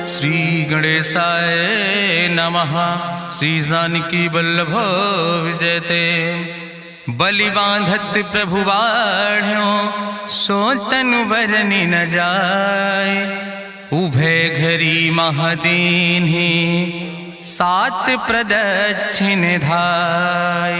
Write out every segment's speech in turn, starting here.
श्री गणेशाय नमः। श्री जानकी वल्लभ विजयते। बलि बांधत प्रभु बाढ़ो सो तनु बरनि न जाय। उभय घरी महादीन्हि सात प्रदक्षिण धाय।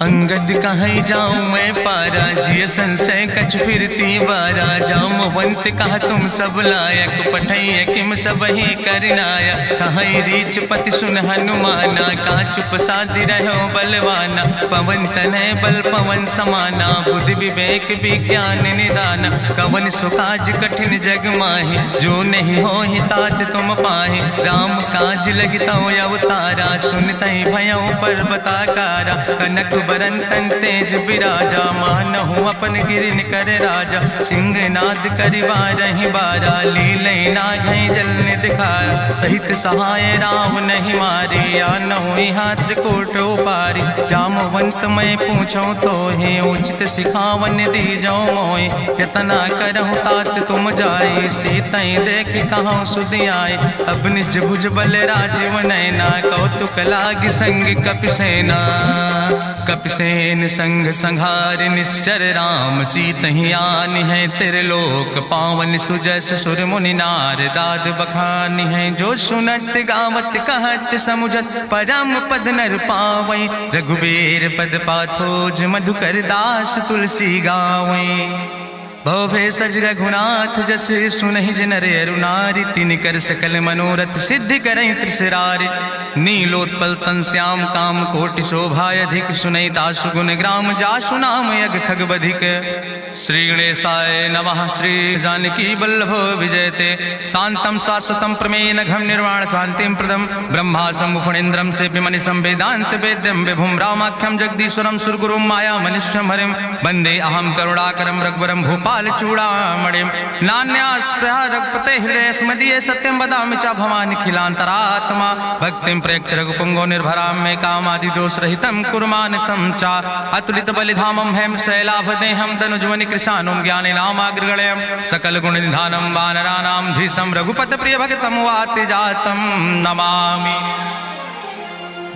अंगद कहीं जाऊं मैं पारा जिय संशय कछ फिरती बारा। जामवंत कहा तुम सब लायक पठैय किम सब ही करनाया। कहीं रीच पति सुन हनुमाना कहा चुप साधि रहो बलवाना। पवन तनय बल पवन समाना बुद्धि विवेक विज्ञान निदाना। कवन सुकाज कठिन जग माहि जो नहीं हो ही तात तुम पाहि। राम काज लगितो अवतारा सुनतहि भयउ पर्वताकारा। कनक बरन तन तेज बिराजा मानहु अपन गिरिन कर राजा। सिंह नाद करिवारहि बारा लीलै नागहि जल दिखारा। सहित सहाय राम नहीं मारे आनहु यहाँ त्रिकूट उपारी। जामवंत मैं पूछो तो हे उचित सिखावन दीजो मोय। यतना करहु तात तुम जाए सीतई देख कहूँ सुधि आए। अब निज भुज बल राजीव नैना कौतुक लाग संग कपिसेना। कपिसेन संग संहार निश्चर राम सीतहि आनि है त्रिलोक पावन। सुजस सुर मुनि नार दाद बखानि है। जो सुनत गावत कहत समुझत परम पद नर पावै। रघुबीर पद पाथोज मधुकर दास तुलसी गावै। भवभय सज रघुनाथ जस सुनहि नर अरु नारी। तिन कर सकल मनोरथ सिद्धि करहि त्रिसरारि। नीलोत्पल तन श्याम काम कोटि शोभाय अधिक। सुनहि दासु गुण ग्राम जासु नाम यज्ञ खग बधिक। श्री गणेशाय नमः। श्री जानकी वल्लभ विजयते। शांतम शाश्वतम प्रमेय घम निर्वाण शांतिम प्रदम। ब्रह्मा शंभु फणीन्द्रम से विमनि संवेदांत वेद्यम विभुम रामाख्यम जगदीश्वरम सुरगुरुम माया मनुष्यम हरिम। वंदे अहम करुणाकरम रघुवरम भूपाल चूड़ामणिम। नान्यास्पृहा रघुपते हृदय स्मदीय सत्यम वदामि च भवानि खिलांतरात्मा। भक्तिम प्रयच्छ रघुपुंगो निर्भराम मे कामादि दोष रहितम कुर्मान समचा। अतुलित बलिधामम हेम शैलाभदेहम दनुजवनि कृशानुम ज्ञानि नामाग्रगण्यम। सकल गुण निधानम वानराणाम धीसम रघुपत प्रिय भक्तम वाति जातम नमामि।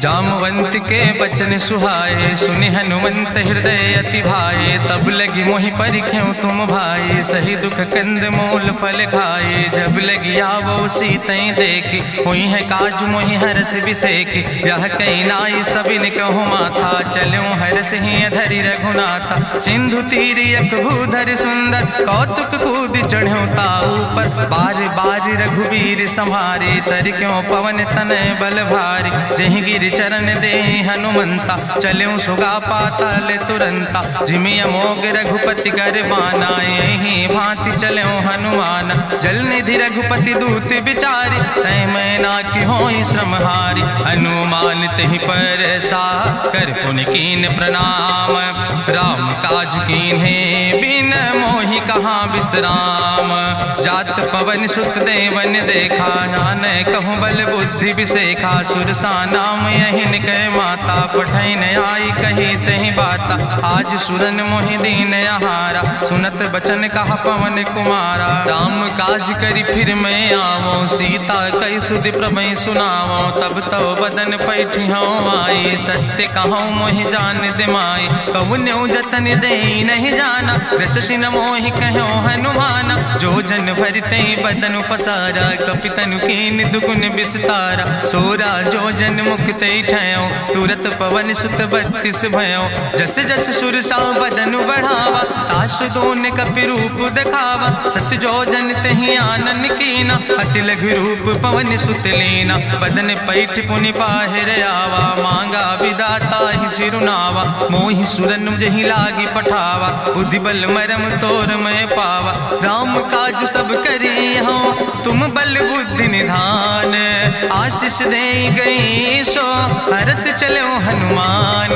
जामवंत के बचन सुहाए सुनि हनुमंत हृदय अति भाए। तब लगी मोहि परिख्यो तुम भाई सही दुख कंद मूल फल खाए। जब लगी आवो सीतई देखी हुई है काज मोहि हरस बिसेखी। यह कई नाई सबिन कहु माथा चलो हरस ही धरि रघुनाथा। सिंधु तीर यक भूधर सुंदर कौतुक कूद चढ़्यो ताऊ पर। बार बार रघुवीर संहारे तर क्यों पवन तनय बल भारी। जहि गिर चरण दे हनुमंता चलो सुगा पाताल तुरंता। जिमि अमोघ रघुपति कर बाना यही भांति चलो हनुमाना। जल निधि रघुपति दूत बिचारी तय मैना की होई श्रमहारी। हनुमान तहि पर सा कर पुनि कीन प्रणाम। राम काज कीन्हे बिन मोहि कहाँ विश्राम। जात पवन सुत देवन देखा नान कहूँ बल बुद्धि विसेखा। सुरसा नाम यहिन कह माता पठैन आई कही तहि बाता। आज सुरन मोहि दीन आहारा सुनत बचन कहा पवन कुमारा। राम काज करी फिर मैं आवो सीता कई सुधि प्रभु सुनावो। तब तो बदन पैठी हूँ आई सत्य कहूँ मोहि जान दिमाई। कहुन्यु जतन दे नहीं जाना रससिन मोहि कहो हनुमाना। जो जन भरते बदन पसारा कपितनु कीन दुगुन विस्तारा। सोरा जो जन मुक्ते ठयो तुरत पवन सुत 32 भयो। जस जस सुरसा बदन बढ़ावा तासु दोन कपि रूप दिखावा। सत्य जो जन तहि आनन कीना अति लघु रूप पवन सुत लीना। बदन पैठ पुनि पाहिर आवा मांगा विदाता ही सिरुनावा। मोहि सुरन जहि लागी पठावा बुद्धि बल मरम तोर मैं पावा। राम काज सब करी हो तुम बल बुद्धि निधान। आशीष दे गई सो हरस चलो हनुमान।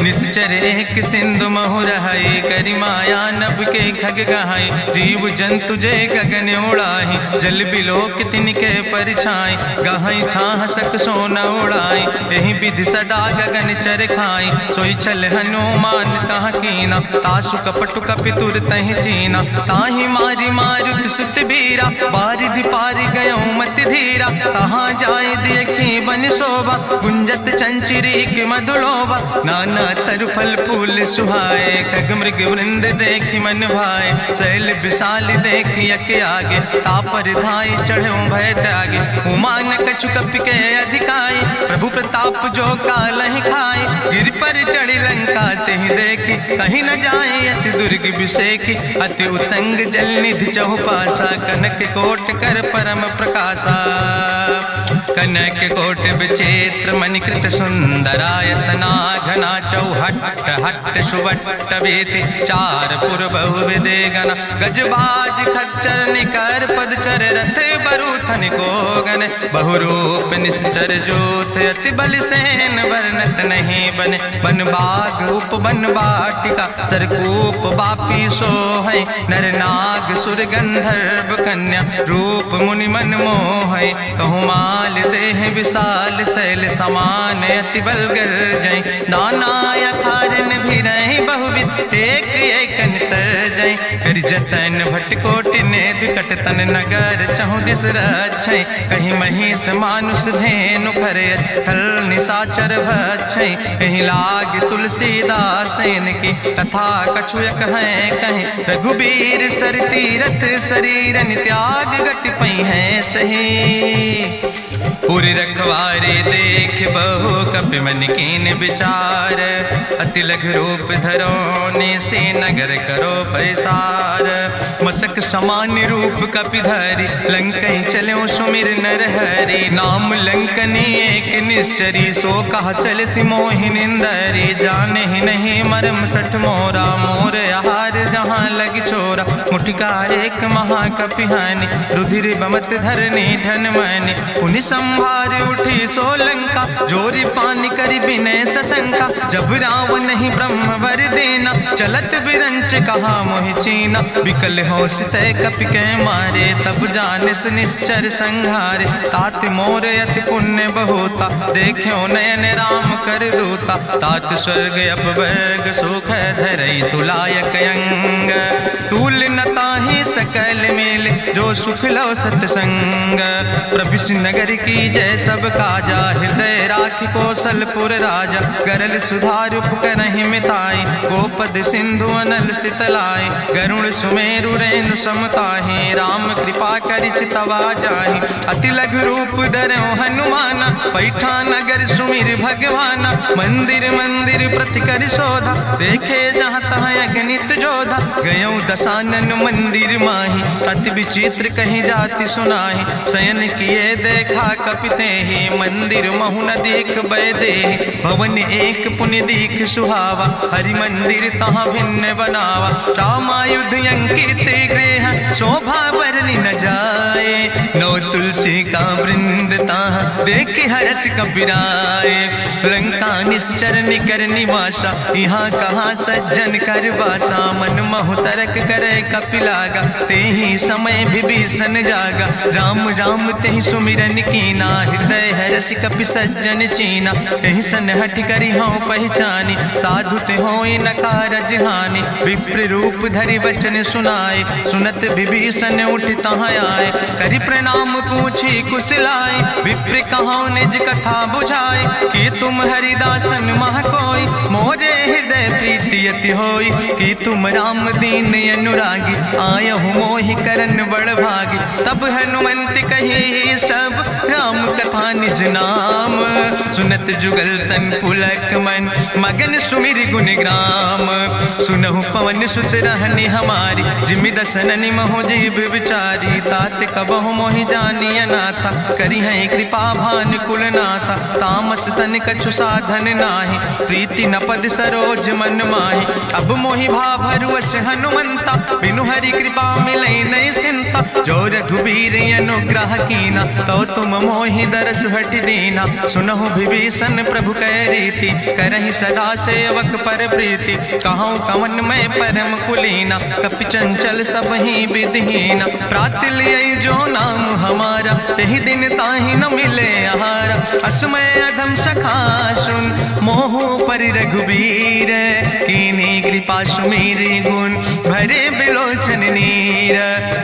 निश्चर एक सिंधु महु रहाई करी माया नभ के खग गहाई। जीव जंतु जय गगन उड़ाही जल बिलोक तिनके परिछाई। गहाई छाह सक सोन उड़ाई यही विधि सदा गगन चर खाई। सोई चल हनुमान तह कीना तासु कपटु कपि तुर तहि चीना। दीना। ताहि मारी मारुत सुत बीरा, बारिधि पारि गयो मत धीरा। कहाँ जाए देखी बन शोभा, गुंजत चंचरीक मधुलोभा। नाना तरु फल फूल सुहाए, खग मृग वृंद देखी मन भाए। शैल विशाल देखी यके आगे, तापर धाय चढ़ो भय त्यागे। उमान कछु कपि के अधिकाई, प्रभु प्रताप जो कालहि खाए। गिर पर चढ़ी लंका तेहि देखी, कहीं न जाए अति दुर्ग विषेखी। अति उतंग जल निधि चहुपासा, कनक कोट कर परम प्रकाशा। कनक कोट विचित्र मणिकृत सुंदरायतना, घना चौहट्ट हट्ट सुवट्ट वेति। चार पुर बहुविधे गण, गजबाज खच्चर निकर पदचर। रथ बरूथन को गण, बहुरूप निश्चर जोत। अति बल सेन वर्णत नहीं बने, बन बाग उप बन बाटिका। सरकूप बापी सोहै, नर नाग सुर गंधर्व कन्या। रूप मुनि मन मोहै, कहूँ माल देह विशाल। शैल समान अति बल गर्जै, नाना अखारन भी रही बहुविध। एक एक नितर जय, कर जतन भट्ट कोटि नेद। कटतन नगर चहु दिस रक्षै, कहीं महिष मानुष धेनु खरे। खल निशाचर भक्षै, कहीं लाग तुलसीदास इनकी। कथा कछुयक है कहीं, रघुबीर सर तीरथ शरीरन त्याग। गति पई है सही, पुर रखवारे देख बहु कपि मन कीन विचार। अति लघु रूप धरोने से नगर करो पैसार। मसक समान रूप कपि धरि, लंकै चलो सुमिर नर हरि। नाम लंकनी एक निश्चरी, सो कहा चल सि मोहि निंदरी। जाने ही नहीं मरम सठ मोरा, मोर आहार जहाँ लग चोरा। मुठिकार एक महाकपि हानि, रुधिर बमत धरनी धन मनि। पुनि संभार उठी सोलंका, जोरी पानी करी विनय सशंका। जब रावण नहीं ब्रह्म वर देना, चलत बिरंच कहा मोहि चीना। विकल होश तय कपि के मारे, तब जानिस निश्चर संहारे। तात मोर अति पुण्य बहुता, देखो नयन राम कर दूता। तात स्वर्ग अपवर्ग सुख धरई, तुलायक अंग। तूल न ताहि सकल मेल, जो सुख लो सतसंग। प्रभिस नगर की जय सब काजा, हृदय राखि कौशलपुर राजा। गरल सुधार उपकरहि मिताई, गोपद सिंधु अनल सितलाई। गरुण सुमेरु रेणु समताहि, राम कृपा करि चितवा जाहि। अति लघु रूप धरौ हनुमाना, पैठा नगर सुमिर भगवाना। मंदिर मंदिर प्रति कर शोधा, देखे जहाँ तहाँ अगणित जोधा। गयो दशानन मंदिर माही, अति विचित्र कहीं जाति सुनाही। शयन किए देखा कपि तेहि, मंदिर महु न देख बैदेहि। भवन एक पुनि दीख सुहावा, हरि मंदिर तहाँ भिन्न बनावा। रामायुध अंकित गृह, शोभा बरनि न जाए। नौ तुलसी का वृंद ताहाँ, देख हरस कबीराए। लंका निश्चर निकर निवासा, यहाँ कहाँ सज्जन कर वासा। मन महु तरक करे कपिलागा, तेहि समय विभीषण जागा। राम राम तेहि सुमिरन कीना, हृदय हरस कपि सज्जन चीना। एहि सन हठ करि हऊँ पहचानी, साधु ते होई न कारज हानि। विप्र रूप धरि वचन सुनाए, सुनत विभीषण उठ तहाँ आए। करि प्रणाम पूछी कुशलाए, विप्र कहौं निज कथा बुझाए। कि तुम हरिदासन मह कोई, मोरे हृदय प्रीति अति होई। कि तुम राम दीन अनुरागी, आयहु मोहि करन बड़ भागी। तब हनुमंत कही सब, राम कथा निज नाम। सुनत जुगल तन पुलक मन, मगन सुमिर गुण ग्राम। सुनहु पवन सुत रहनी हमारी, जिमि दसननि महो जीव विचारी। तात कबहु मोहि जानी अनाथा, करी है कृपा भान कुल नाथा। तामस तन कछु साधन नाही, प्रीति न पद सरोज मन माही। अब मोहि भाभरुवश हनुमंता, बिनु हरि कृपा मिलै नहीं सिंता। जो रघुबीर अनुग्रह कीना, तो तुम मोहि दरस हट दीना। सुनहु विभीषण प्रभु कै रीति, करहि सदा सेवक पर प्रीति। कहूँ कवन मैं परम कुलीना, कपि चंचल सब ही विधिहीना। प्रात लियै जो नाम हमारा, तेहि दिन ताहि न मिले आहारा। असमय अधम सखा सुन, मोहु पर रघुबीर, कीनी कृपा सुमेरी गुण भरे बिलोचन नीर।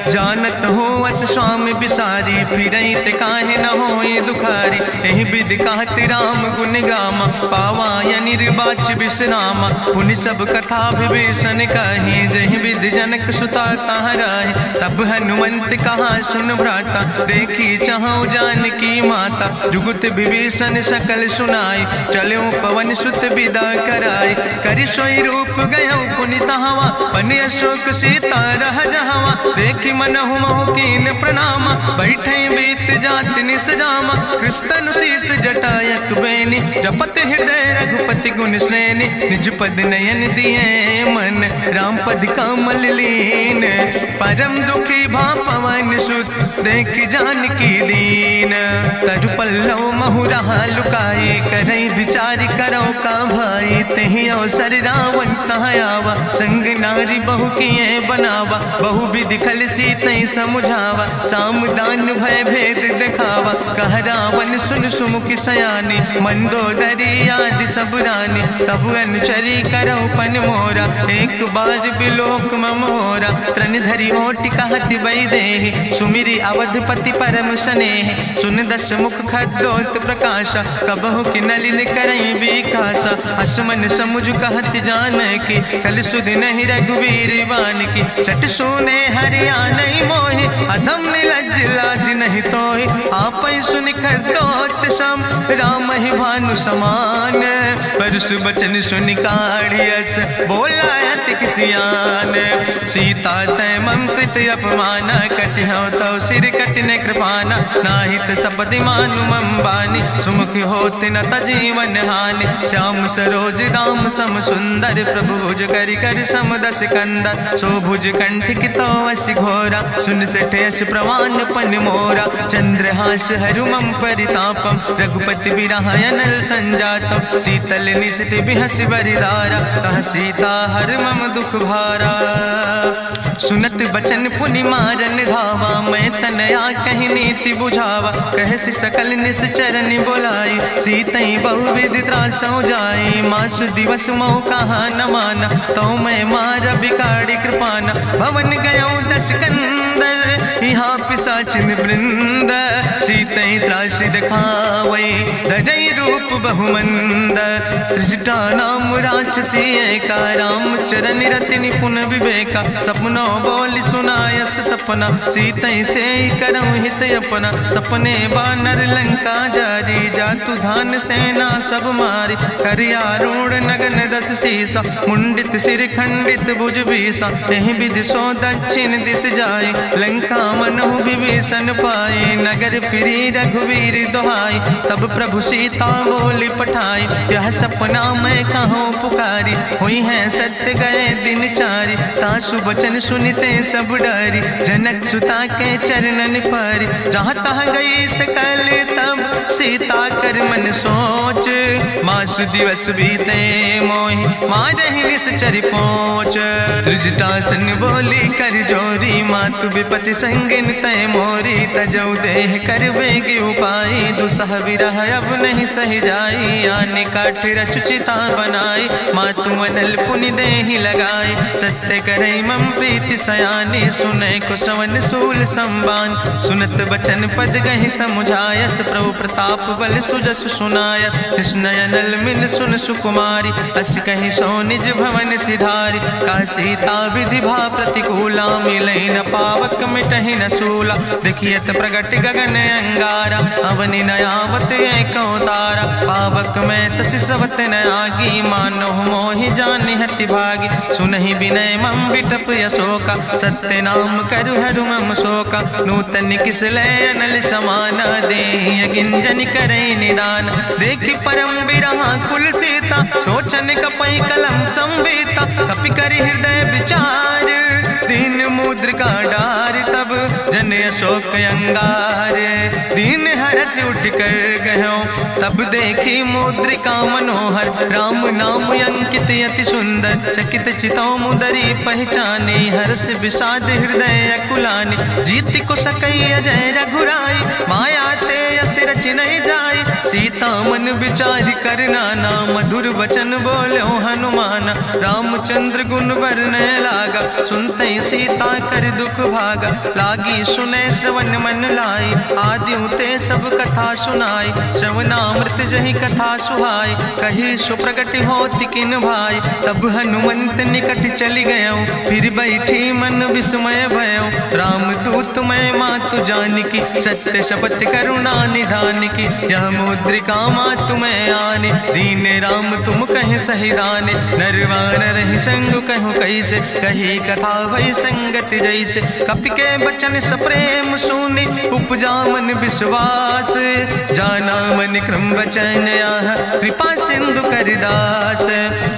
जानत हो अस स्वामी बिसारी, फिरई ते काहे न होए दुखारी। एहि विधि कहत राम गुण गामा, पावा या निर्बाच विश्रामा। पुनि सब कथा विभीषण कही, जहि विधि जनक सुता कहाँ राहि। तब हनुमंत कहा सुन भ्राता, देखी चाहु जानकी माता। जुगुत विभीषण सकल सुनाई, चलो पवन सुत विदा कराई। करि सोई रूप गयो पुनि तहवा, बन अशोक सीता रह जहवा। देखी मनहु मोह कीन प्रणामा, बैठे बीत जात निस जामा। कृष्ण शीस जटायक बेनी, जपत हृदय रघुपति गुण श्रेणी। निज पद नयन दिए मन, राम पद कमल लीन। परम दुखी भा पवन सुत, देख जानकी दीन। तजु पल्लव महु रहा लुकाई, करई विचार करो का भाई। तेहि अवसर रावण तहाँ आवा, संग नारी बहु किए बनावा। बहु विधि खल सीतई समुझावा, साम दान भय भेद दिखावा। कह रावण सुन सुमुखी सयानी, मंदोदरी आदि सब रानी। तब अनुचरी करो पन मोरा, एक बाज बिलोक ममोरा। त्रन धरि ओट कहत बई देहि, सुमिरी अवधपति परम स्नेह। सुन दस मुख खद्दोत प्रकाशा, कबहु कि नलिन करई बिकासा। असमन समुझ कहत जानकी, कल सुधि नहीं रघुवीर बान की। सट सुने हरियाणई मोहि, अधम निलज्ज लाज नहीं तोहि। आपै सुनि खद्दोत सम, राम ही भानु समान। परसु बचन सुनि काढ़ियस, बोला अति किसियान। सीता तै मम कृत अपमाना, कटिहौ तौ सिर कटिन कृपाना। नाहित सपदि मानु मम बानी, सुमुख होत न तजीवन हानि। श्याम सरोज दाम सम सुंदर, प्रभु भुज करि कर सम दस कंदर। सो भुज कंठ कितो अस घोरा, सुन सठे अस प्रवान पन मोरा। चंद्रहास हरु मम परितापम, रघुपति बिरह अनल संजातम। शीतल निशित बिहसि बरिदारा, कह सीता हर मम दुख भारा। सुनत बचन पुनि मारन धावा, मैं तनया कहि नीति बुझावा। कहसि सकल निश्चरनि बोलाई, सीतई बहुविधि त्रासौ जाई। मासु दिवस मोह कहा न माना, तो मैं मार बिगाड़ी कृपाना। भवन गयो दस कंदर, यहाँ पिशाचिन वृंद। सीतई त्रास दिखावै, धजई रूप बहुमंद। त्रिजटा नाम राक्षसी एका, राम चरण रति निपुण विवेका। सपनो बोल सुनायस सपना, सीतई से करऊँ हित अपना। सपने बानर लंका जारी, जातु धान सेना सब मारी। करियारूढ़ नगन दस सीसा, मुंडित सिर खंडित भुज बीसा। एहि विधि सो दक्षिण दिस जाई, लंका मनहु विभीषण पाई। नगर फिरी रघुवीर दोहाई, तब प्रभु सीता बोली पठाई। यह सपना मैं कहूँ पुकारी, हुई है सत्य गए दिन चारी। तासु वचन सुनते सब डरी, जनक सुता के चरणन परी। जहाँ तहाँ गई सकल तब, सीता कर मन सोच। मासु दिवस बीते मोहि, मारहि निश्चर पहुँच। त्रिजटासन बोली कर जोरी, मातु विपति संगिन तय मोरी। तजौ देह कर बेग उपाय, दुसह विरह अब नहीं सही जाई। आने काठ रचुचिता बनाई, मातु अनल पुनि देहि लगाई। सत्य करई मम प्रीति सयानी, सुनै कुशवन सूल संबान। सुनत बचन पद गहि समुझायस, प्रभु प्रताप बल सुजस सुनाय। कृष्णयनल मिन सुन सुकुमारी, अस कहि सो निज भवन सिधारी। का सीता विधि भा प्रतिकूला, मिलई न पावक मिटहि न सूला। देखियत प्रगट गगन अंगारा, अवनि नयावत एक तारा। पावक में शशि सवत न आगी, मानो मोहि जानि हति भागी। सुनहि विनय मम विटप यशोका, सत्य नाम करु हरु मम शोका। नूतन किस लय अनल समाना, देहि गिंजन करई निदान। देखि परम बिरहा कुल सीता, सोचन कपई कलम संवेता। कपि करि हृदय विचार, दीन मुद्रिका डार। तब जन अशोक अंगार, दीन हरस उठ कर गयो। तब देखी मुद्रिका मनोहर, राम नाम अंकित अति सुंदर। चकित चितौ मुदरी पहचाने, हर्ष विषाद हृदय अकुलानी। जीत को सकई अजय रघुराई, माया ते यस रच नहीं जाई। सीता मन मन विचार कर नाना, मधुर वचन बोलो हनुमान। रामचंद्र गुण वर्णय लागा, सुनते सीता कर दुख भागा। लागी सुने श्रवण मन लाई, आदियों ते सब कथा सुनाई। श्रवणामृत जहि कथा सुहाई, कही सुप्रगट होति किन भाई। तब हनुमंत निकट चली गयो, फिर बैठी मन विस्मय भयो। रामदूत मैं मातु जानकी, सत्य शपथ करुणा निधान की। यह मुद्रिका मातु मैं आने, दीन राम तुम कह सही दाने। नरवान रही संग कहूँ कैसे, कही कथा भई संगत जैसे। कपि के बचन सप्रेम सुनि, उपजा मन विश्वास। जाना मन क्रम वचन आह, कृपा सिंधु करिदास।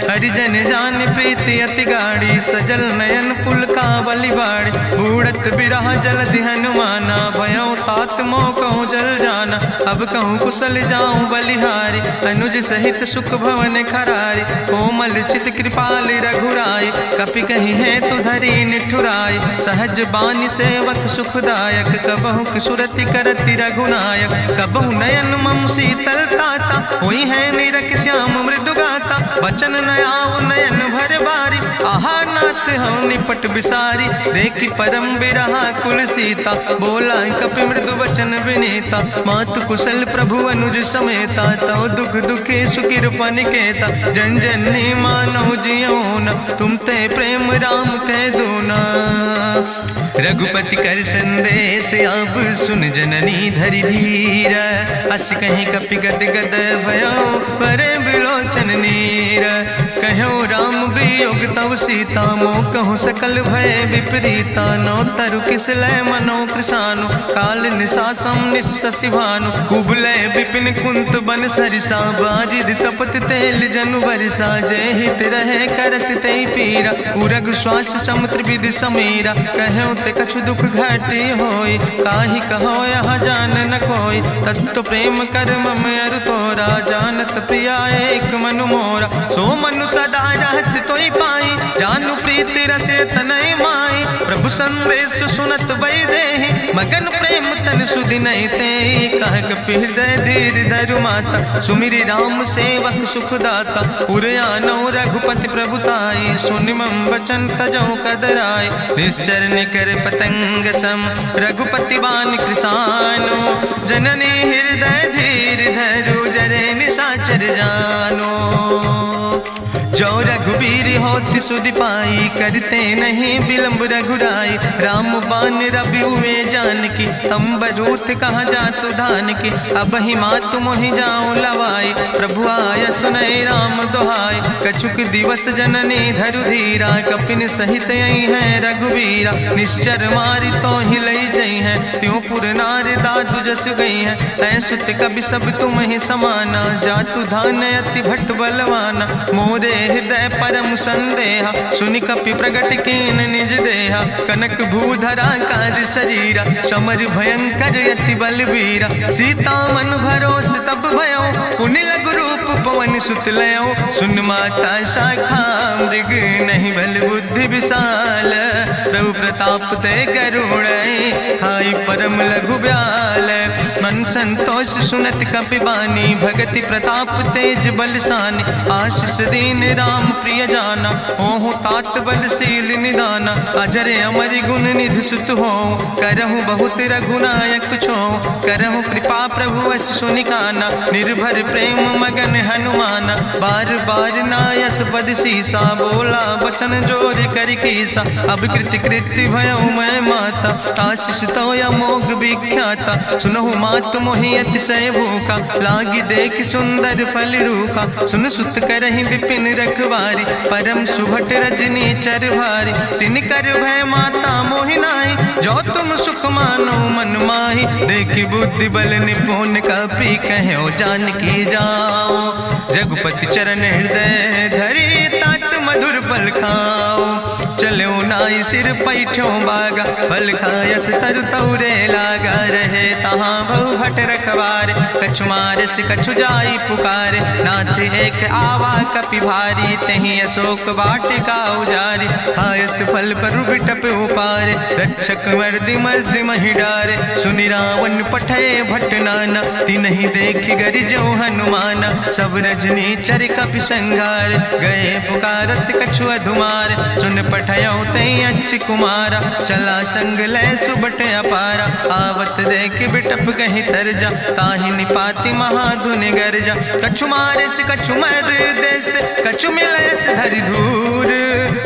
हरिजन जान प्रीति अति गाढ़ी, सजल नयन पुलकावली बाड़ी। बूढ़त बिरह जलधि हनुमाना, भयो तात मोह कहूँ जल जाना। अब कहूँ कुशल जाऊँ बलिहारी, अनुज सहित सुख भवन खरारी। कोमल चित कृपाल रघुराई, कपि कही है तु धरी निठुराई। सहज बानी सेवक सुखदायक, कबहु किशुरति करति रघुनायक। कबहु नयन मम शीतल ताता, हुई है निरख श्याम मृदु गाता। वचन नयाव नयन भर बारी, आहा नाथ हूँ निपट बिसारी। देखी परम बिरहा कुल सीता, बोला कपि मृदु वचन विनीता। मातु कुशल प्रभु अनुज समेता, तव दुख दुखी सुखिरपा निकेता। जन जननी मानो जियोना, तुम ते प्रेम राम कह दूना। रघुपति कर संदेश अब सुन जननी धरि धीर। अस कहीं कपि गद गद भयो, परे बिलोचन नीर। कहो राम वियोग तव सीता, मोह कहूँ सकल भय विपरीता। नौ तरु किस लय मनो कृशानु, काल निशासम निशि भानु। कुबलय विपिन कुंत बन सरिसा, बाजिद तपत तेल जनु बरिसा। जय हित रहे करत ते पीरा, उरग श्वास समुद्र विधि समीरा। कहो ते कछु दुख घटी होई, काहि कहो यह जान न कोई। तत्व प्रेम कर मम अरु तोरा, जानत प्रिया एक मनु मोरा। सो मनु सदा रहत तोई पाई, जानु प्रीति रसे तनय माई। प्रभु संदेश सुनत वै देहि, मगन प्रेम तन सुधि नहीं तेहि। कह कपि हृदय धीर धरु माता, सुमिरि राम सेवक सुखदाता। उरयानो रघुपति प्रभुताई, सुनि मम वचन तजौ कदराय। निश्चर निकर पतंग सम, रघुपति बान कृसानो। जननी हृदय धीर धरु, जरे निशाचर जानो। जो रघुवीर होति सुधि पाई, करते नहीं विलंब रघुराई। राम बान रवि हुए जानकी, तंबरूथ कहाँ जातु धान की। अब ही मातु मोहि जाऊँ लवाई, प्रभु आय सुनय राम दुहाई। कछुक दिवस जननी धरु धीरा, कपिन सहित यही है रघुवीरा। निश्चर मारी तो ही लई जई है, त्यों पुर नार दादु जस गई है। ऐसुत कभी सब तुम ही समाना, जातु धान अति भट बलवाना। मोरे हृदय परम संदेहा, सुनि कपि प्रगट कीन निज देहा। कनक भूधरा काज शरीरा, समर भयंकर यति बलवीरा। सीता मन भरोस तब भयो, पुनि लघु रूप पवन सुत लयो। सुन माता शाखा मृग, नहीं बल बुद्धि विशाल। प्रभु प्रताप ते करुणै, खाई परम लघु ब्याल। मन संतोष सुनत कपि बानी, भगति प्रताप तेज बलसानी। आशीष दीन राम प्रिय जाना, ओहु तात बलशील निदाना। अजर अमर गुण निधि सुत हो, करहु बहुत रघुनायक छो। करहु कृपा प्रभु अस सुनिकाना, निर्भर प्रेम मगन हनुमाना। बार बार नायस पद सीसा, बोला वचन जोर कर कीसा। अब कृति कृति भयो मैं माता, आशीष तो अमोघ विख्याता। सुनहु मातु मोहि अतिशय भूखा, लागी देख सुंदर फल रूखा। सुन सुत करहि विपिन रखवारी, परम सुभट रजनी चर भारी। तिन कर भय माता मोहि नाहि, जो तुम सुख मानो मन माहि। देखि बुद्धि बल निपुण कपि कहो जानकी जाओ। जगुपति चरण हृदय धरि, तात मधुर फल खाओ। चलो नाई सिर पैठों बागा, फल खायस तरु तौरे लागा। रहे तहाँ बहु भट रखवारे, कछु मारस कछु जाई पुकारे, नाथ एक आवा कपि भारी, तहीं अशोक वाटिका उजारी, खायस फल पर बिटप उपारे, रक्षक मर्दि मर्दि महि डारे, सुनि रावण पठय भट नाना, तिन्हि देखि गरिजौ हनुमाना, सब रजनी चर कपि संघार, गए पुकारत कछु अधुमार, चुन पठयौ तई अच्छ कुमारा, चला संग लय सुबट अपारा, आवत देख बिटप कहीं तरजा, ताहि निपाति महाधुन गरजा, कछु मारिस कछु मर देस, कछु मिलस धरि धूर,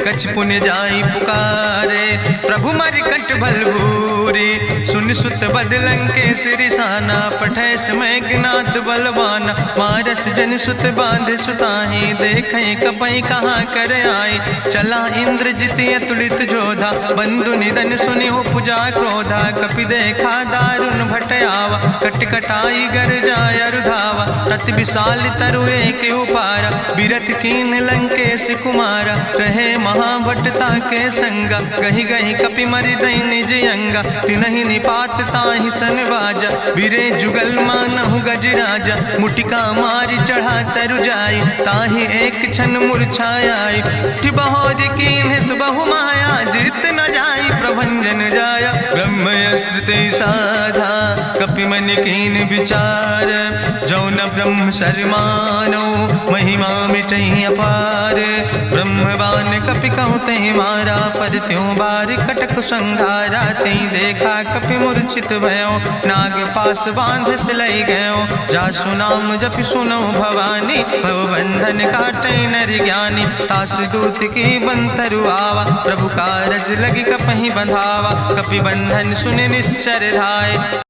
कछ पुण्य जाई पुकारे, प्रभु मरि कंठ बलभूरी, सुन सुत बदलं के सिरिसाना, पठय समय ज्ञात बलवाना, मारस जन सुत बांध सुताही, देखें कपई कहाँ कर आई, चला इंद्रजित अतुलित जोधा, बंधु निधन सुनि उपजा क्रोधा, कपि देखा दारुण भटयावा, कट कटाई गर जाय रुधावा, तत विशाल तरु एक उपारा, बिरत कीन लंकेश कुमारा, रहे महाभटता के संगा, गहि गहि कपि मरि दई निज अंगा, तिनहि निपात ताहि सन बाजा, बिरे जुगल मानहु गजराजा, मुटिका मारि चढ़ा तरु जाई, ताहि एक क्षण मूर्छाई, बहोज कीन्हिस बहु माया, जीत न जाई प्रभंजन जाया, ब्रह्मयस्त्र ते साधा, कपि मन कीन विचार, जौन ब्रह्म शर्मानो, महिमा मिटई अपार, ब्रह्मवान कपि कहु तहि मारा, पद त्यों बार कटक संघारा, तई देखा कपि मूर्छित भयो, नाग पास बांध सिलई गयो, जासु नाम जपि सुनो भवानी, भवबंधन काटई नर ज्ञानी, तास दूत की बंतरु आवा, प्रभु कारज लगी कपहि बंधावा, कपि बंधन सुनि निश्चर धाय।